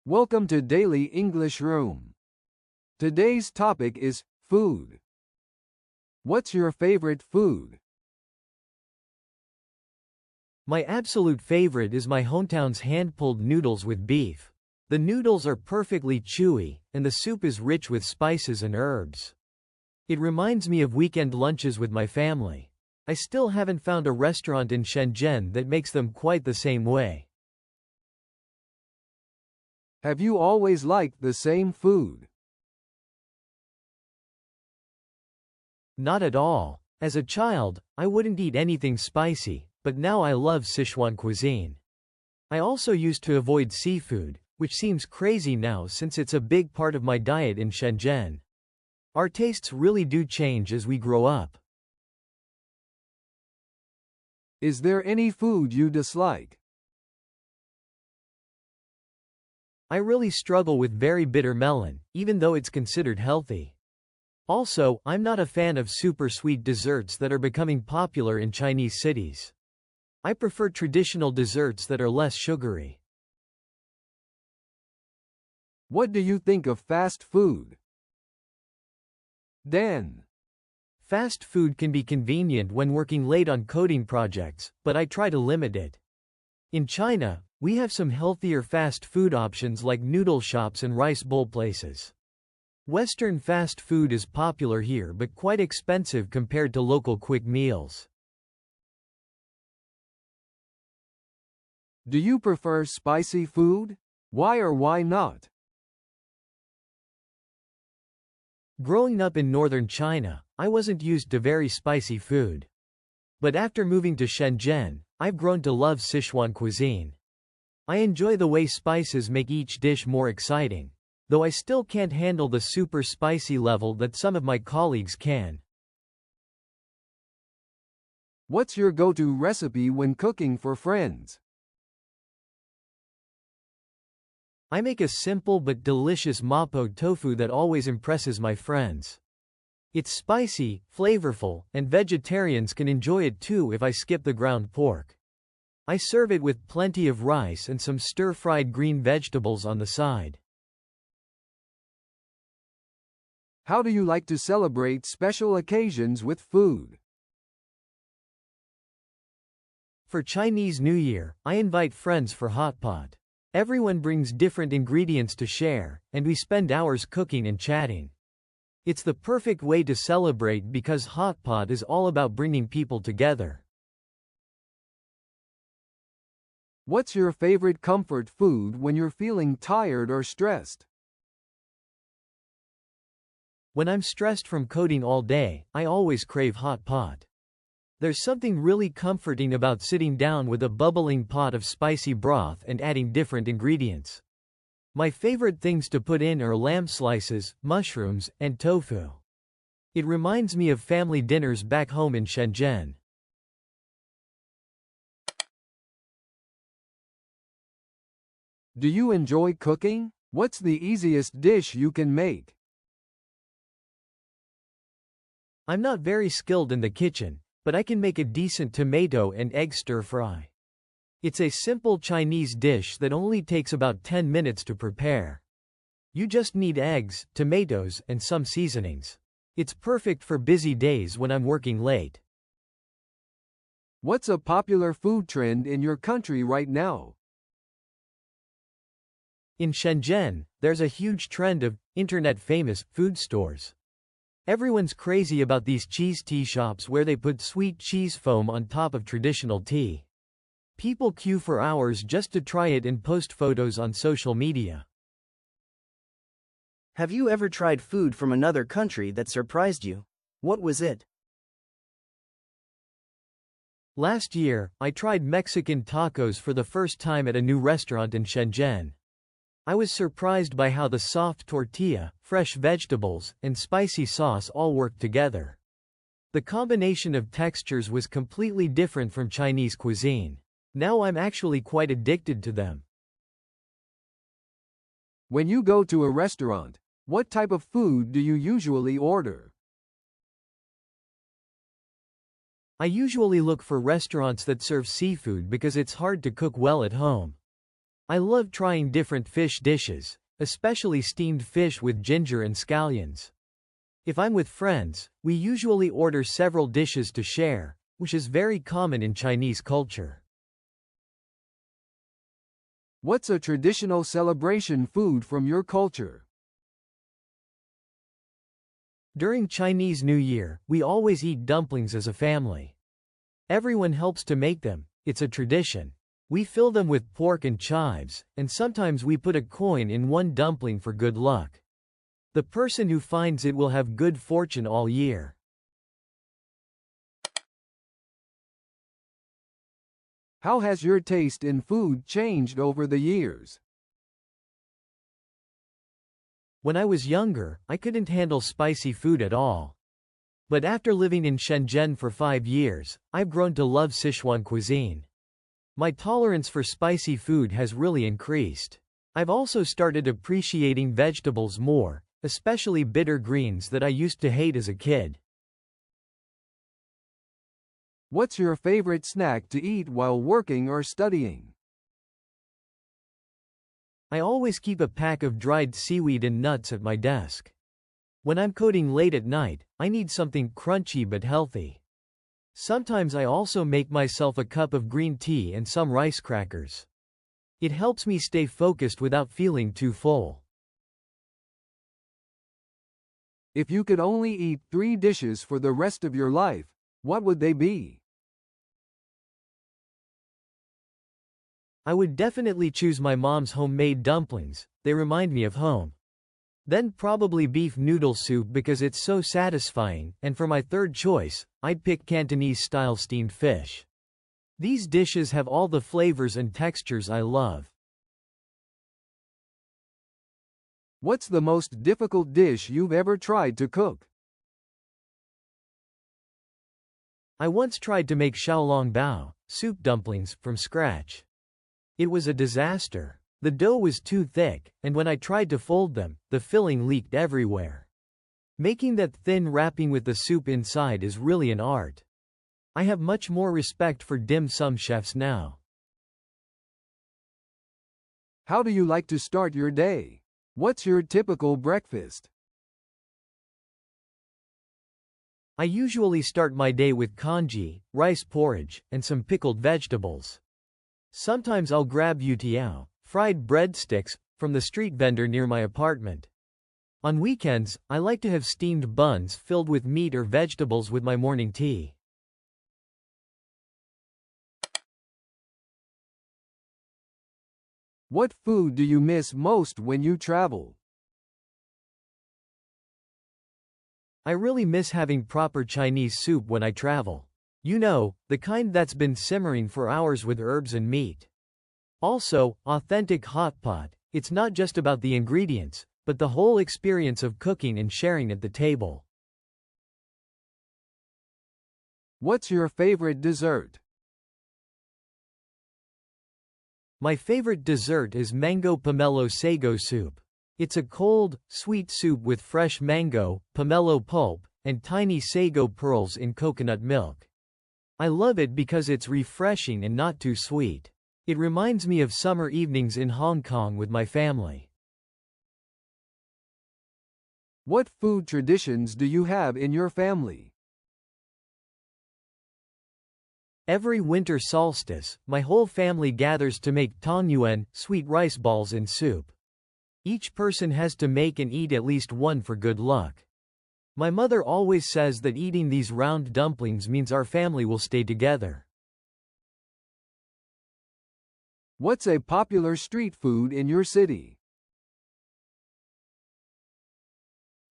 Welcome to Daily English Room. Today's topic is food. What's your favorite food? My absolute favorite is my hometown's hand-pulled noodles with beef. The noodles are perfectly chewy, and the soup is rich with spices and herbs. It reminds me of weekend lunches with my family. I still haven't found a restaurant in Shenzhen that makes them quite the same way. Have you always liked the same food? Not at all. As a child, I wouldn't eat anything spicy, but now I love Sichuan cuisine. I also used to avoid seafood, which seems crazy now since it's a big part of my diet in Shenzhen. Our tastes really do change as we grow up. Is there any food you dislike? I really struggle with very bitter melon, even though it's considered healthy. Also, I'm not a fan of super sweet desserts that are becoming popular in Chinese cities. I prefer traditional desserts that are less sugary. What do you think of fast food? Dan. Fast food can be convenient when working late on coding projects, but I try to limit it. In China, we have some healthier fast food options like noodle shops and rice bowl places. Western fast food is popular here but quite expensive compared to local quick meals. Do you prefer spicy food? Why or why not? Growing up in northern China, I wasn't used to very spicy food. But after moving to Shenzhen, I've grown to love Sichuan cuisine. I enjoy the way spices make each dish more exciting, though I still can't handle the super spicy level that some of my colleagues can. What's your go-to recipe when cooking for friends? I make a simple but delicious mapo tofu that always impresses my friends. It's spicy, flavorful, and vegetarians can enjoy it too if I skip the ground pork. I serve it with plenty of rice and some stir-fried green vegetables on the side. How do you like to celebrate special occasions with food? For Chinese New Year, I invite friends for hot pot. Everyone brings different ingredients to share, and we spend hours cooking and chatting. It's the perfect way to celebrate because hot pot is all about bringing people together. What's your favorite comfort food when you're feeling tired or stressed? When I'm stressed from coding all day, I always crave hot pot. There's something really comforting about sitting down with a bubbling pot of spicy broth and adding different ingredients. My favorite things to put in are lamb slices, mushrooms, and tofu. It reminds me of family dinners back home in Shenzhen. Do you enjoy cooking? What's the easiest dish you can make? I'm not very skilled in the kitchen, but I can make a decent tomato and egg stir-fry. It's a simple Chinese dish that only takes about 10 minutes to prepare. You just need eggs, tomatoes, and some seasonings. It's perfect for busy days when I'm working late. What's a popular food trend in your country right now? In Shenzhen, there's a huge trend of internet-famous food stores. Everyone's crazy about these cheese tea shops where they put sweet cheese foam on top of traditional tea. People queue for hours just to try it and post photos on social media. Have you ever tried food from another country that surprised you? What was it? Last year, I tried Mexican tacos for the first time at a new restaurant in Shenzhen. I was surprised by how the soft tortilla, fresh vegetables, and spicy sauce all worked together. The combination of textures was completely different from Chinese cuisine. Now I'm actually quite addicted to them. When you go to a restaurant, what type of food do you usually order? I usually look for restaurants that serve seafood because it's hard to cook well at home. I love trying different fish dishes, especially steamed fish with ginger and scallions. If I'm with friends, we usually order several dishes to share, which is very common in Chinese culture. What's a traditional celebration food from your culture? During Chinese New Year, we always eat dumplings as a family. Everyone helps to make them, it's a tradition. We fill them with pork and chives, and sometimes we put a coin in one dumpling for good luck. The person who finds it will have good fortune all year. How has your taste in food changed over the years? When I was younger, I couldn't handle spicy food at all. But after living in Shenzhen for 5 years, I've grown to love Sichuan cuisine. My tolerance for spicy food has really increased. I've also started appreciating vegetables more, especially bitter greens that I used to hate as a kid. What's your favorite snack to eat while working or studying? I always keep a pack of dried seaweed and nuts at my desk. When I'm coding late at night, I need something crunchy but healthy. Sometimes I also make myself a cup of green tea and some rice crackers. It helps me stay focused without feeling too full. If you could only eat 3 dishes for the rest of your life, what would they be? I would definitely choose my mom's homemade dumplings, they remind me of home. Then probably beef noodle soup because it's so satisfying, and for my third choice, I'd pick Cantonese-style steamed fish. These dishes have all the flavors and textures I love. What's the most difficult dish you've ever tried to cook? I once tried to make xiaolong bao, soup dumplings, from scratch. It was a disaster. The dough was too thick, and when I tried to fold them, the filling leaked everywhere. Making that thin wrapping with the soup inside is really an art. I have much more respect for dim sum chefs now. How do you like to start your day? What's your typical breakfast? I usually start my day with congee, rice porridge, and some pickled vegetables. Sometimes I'll grab youtiao, fried breadsticks, from the street vendor near my apartment. On weekends, I like to have steamed buns filled with meat or vegetables with my morning tea. What food do you miss most when you travel? I really miss having proper Chinese soup when I travel. You know, the kind that's been simmering for hours with herbs and meat. Also, authentic hot pot, it's not just about the ingredients, but the whole experience of cooking and sharing at the table. What's your favorite dessert? My favorite dessert is mango pomelo sago soup. It's a cold, sweet soup with fresh mango, pomelo pulp, and tiny sago pearls in coconut milk. I love it because it's refreshing and not too sweet. It reminds me of summer evenings in Hong Kong with my family. What food traditions do you have in your family? Every winter solstice, my whole family gathers to make tangyuan, sweet rice balls in soup. Each person has to make and eat at least one for good luck. My mother always says that eating these round dumplings means our family will stay together. What's a popular street food in your city?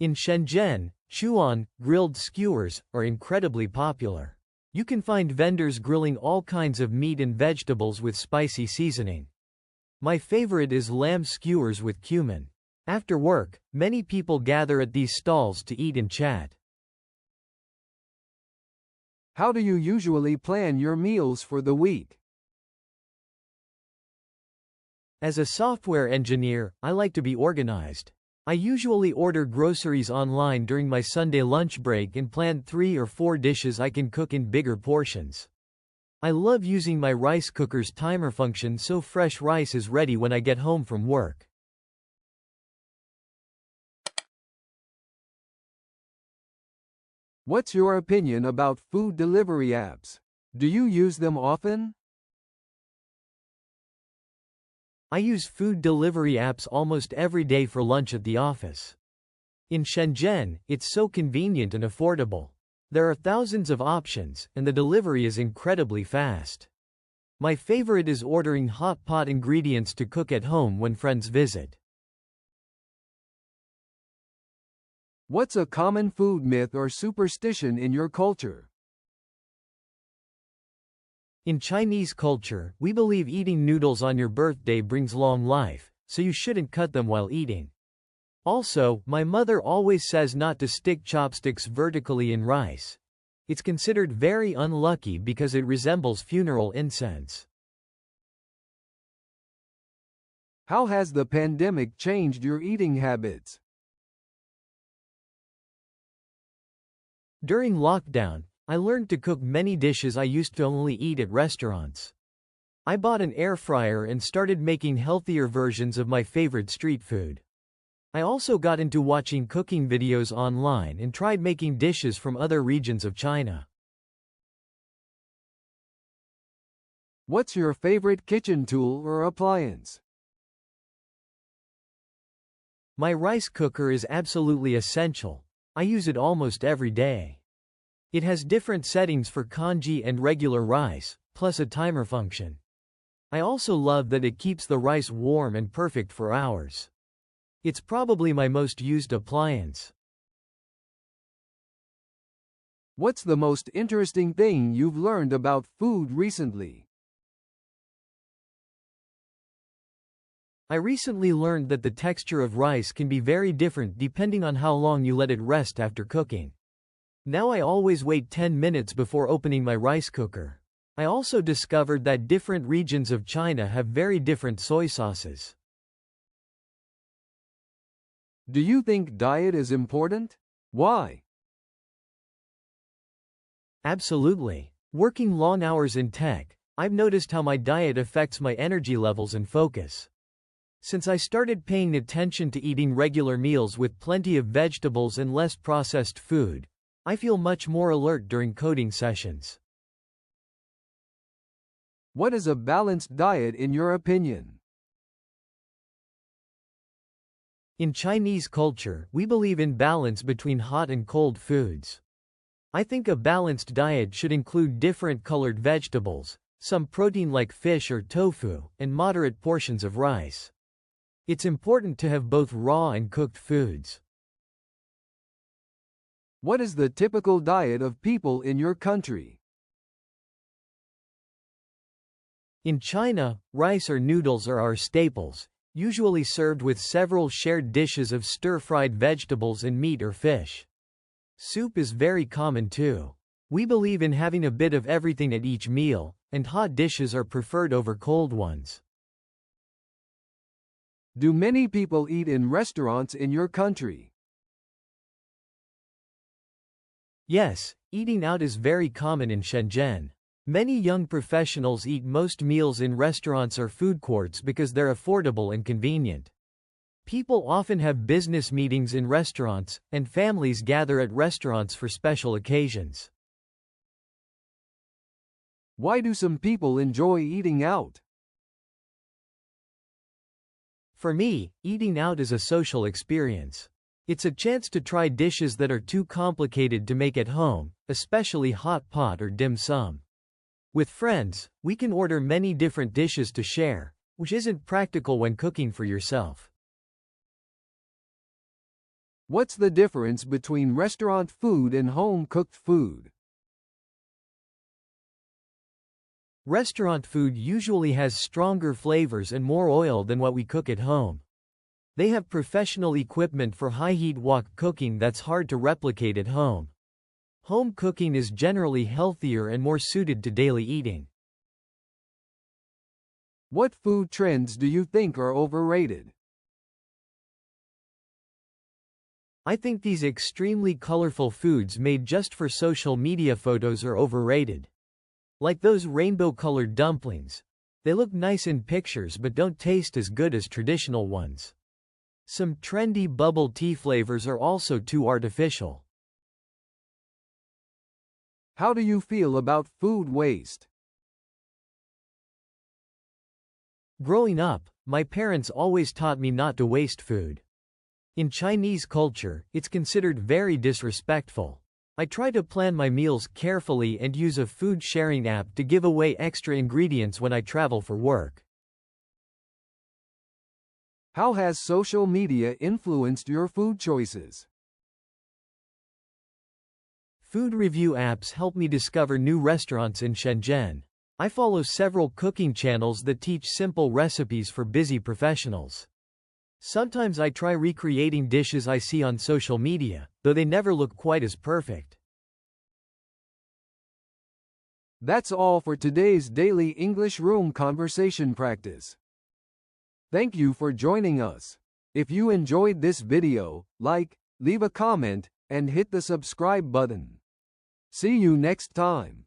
In Shenzhen, chuan, grilled skewers, are incredibly popular. You can find vendors grilling all kinds of meat and vegetables with spicy seasoning. My favorite is lamb skewers with cumin. After work, many people gather at these stalls to eat and chat. How do you usually plan your meals for the week? As a software engineer, I like to be organized. I usually order groceries online during my Sunday lunch break and plan 3 or 4 dishes I can cook in bigger portions. I love using my rice cooker's timer function so fresh rice is ready when I get home from work. What's your opinion about food delivery apps? Do you use them often? I use food delivery apps almost every day for lunch at the office. In Shenzhen, it's so convenient and affordable. There are thousands of options, and the delivery is incredibly fast. My favorite is ordering hot pot ingredients to cook at home when friends visit. What's a common food myth or superstition in your culture? In Chinese culture, we believe eating noodles on your birthday brings long life, so you shouldn't cut them while eating. Also, my mother always says not to stick chopsticks vertically in rice. It's considered very unlucky because it resembles funeral incense. How has the pandemic changed your eating habits? During lockdown, I learned to cook many dishes I used to only eat at restaurants. I bought an air fryer and started making healthier versions of my favorite street food. I also got into watching cooking videos online and tried making dishes from other regions of China. What's your favorite kitchen tool or appliance? My rice cooker is absolutely essential. I use it almost every day. It has different settings for congee and regular rice, plus a timer function. I also love that it keeps the rice warm and perfect for hours. It's probably my most used appliance. What's the most interesting thing you've learned about food recently? I recently learned that the texture of rice can be very different depending on how long you let it rest after cooking. Now I always wait 10 minutes before opening my rice cooker. I also discovered that different regions of China have very different soy sauces. Do you think diet is important? Why? Absolutely. Working long hours in tech, I've noticed how my diet affects my energy levels and focus. Since I started paying attention to eating regular meals with plenty of vegetables and less processed food, I feel much more alert during coding sessions. What is a balanced diet in your opinion? In Chinese culture, we believe in balance between hot and cold foods. I think a balanced diet should include different colored vegetables, some protein like fish or tofu, and moderate portions of rice. It's important to have both raw and cooked foods. What is the typical diet of people in your country? In China, rice or noodles are our staples, usually served with several shared dishes of stir-fried vegetables and meat or fish. Soup is very common too. We believe in having a bit of everything at each meal, and hot dishes are preferred over cold ones. Do many people eat in restaurants in your country? Yes, eating out is very common in Shenzhen. Many young professionals eat most meals in restaurants or food courts because they're affordable and convenient. People often have business meetings in restaurants, and families gather at restaurants for special occasions. Why do some people enjoy eating out? For me, eating out is a social experience. It's a chance to try dishes that are too complicated to make at home, especially hot pot or dim sum. With friends, we can order many different dishes to share, which isn't practical when cooking for yourself. What's the difference between restaurant food and home-cooked food? Restaurant food usually has stronger flavors and more oil than what we cook at home. They have professional equipment for high-heat wok cooking that's hard to replicate at home. Home cooking is generally healthier and more suited to daily eating. What food trends do you think are overrated? I think these extremely colorful foods made just for social media photos are overrated. Like those rainbow-colored dumplings. They look nice in pictures but don't taste as good as traditional ones. Some trendy bubble tea flavors are also too artificial. How do you feel about food waste? Growing up, my parents always taught me not to waste food. In Chinese culture, it's considered very disrespectful. I try to plan my meals carefully and use a food sharing app to give away extra ingredients when I travel for work. How has social media influenced your food choices? Food review apps help me discover new restaurants in Shenzhen. I follow several cooking channels that teach simple recipes for busy professionals. Sometimes I try recreating dishes I see on social media, though they never look quite as perfect. That's all for today's daily English room conversation practice. Thank you for joining us. If you enjoyed this video, like, leave a comment, and hit the subscribe button. See you next time.